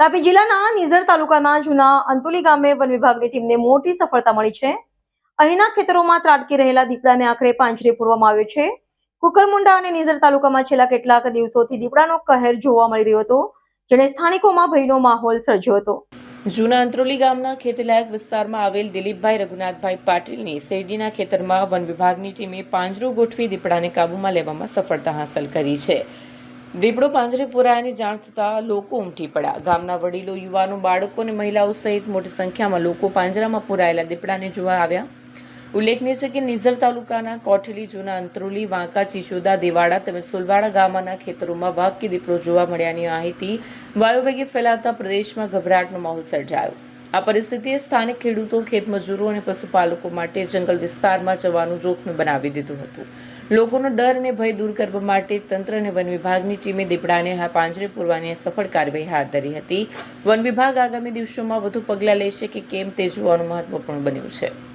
તાપી જિલ્લાના નિઝર તાલુકાના જૂના અંતુલી ગામે વન વિભાગની ટીમને મોટી સફળતા મળી છે. અહીંના ખેતરોમાં ત્રાટકી રહેલા દીપડાને આખરે પાંજરે પૂરવામાં આવ્યો છે. કુકરમુંડા અને નિઝર તાલુકામાં છેલ્લા કેટલાક દિવસોથી દીપડાનો કહેર જોવા મળી રહ્યો હતો, જેણે સ્થાનિકોમાં ભયનો માહોલ સર્જ્યો હતો. જૂના અંત્રોલી ગામના ખેતીલાયક વિસ્તારમાં આવેલ દિલીપભાઈ રઘુનાથભાઈ પાટીલની શેરડીના ખેતરમાં વન વિભાગની ટીમે પાંજરો ગોઠવી દીપડાને કાબૂમાં લેવામાં સફળતા હાંસલ કરી છે. દીપડો પાંજરે પુરાયાની જાણ થતાં લોકો ઉમટી પડ્યા. ગામના વડીલો, યુવાનો, બાળકો અને મહિલાઓ સહિત મોટી સંખ્યામાં લોકો પાંજરામાં પુરાયેલા દીપડાને જોવા આવ્યા. ઉલ્લેખનીય છે કે નિઝર તાલુકાના કોઠલી, જૂના અંત્રોલી, વાંકા, ચીચોદા, દેવાડા તેમજ સુલવાડા ગામના ખેતરોમાં વાઘ કે દીપડો જોવા મળ્યાની માહિતી વાયુવેગે ફેલાતા પ્રદેશમાં ગભરાટનો માહોલ સર્જાયો. આ પરિસ્થિતિએ સ્થાનિક ખેડૂતો, ખેતમજૂરો અને પશુપાલકો માટે જંગલ વિસ્તારમાં જવાનું જોખમી બનાવી દીધું હતું. લોકોનો ડર અને ભય દૂર કરવા માટે તંત્ર અને વન વિભાગની ટીમે દીપડાને પાંજરે પૂરવાની સફળ કાર્યવાહી હાથ ધરી હતી. વન વિભાગ આગામી દિવસોમાં વધુ પગલાં લેશે કે કેમ તે જોવાનું મહત્વપૂર્ણ બન્યું છે.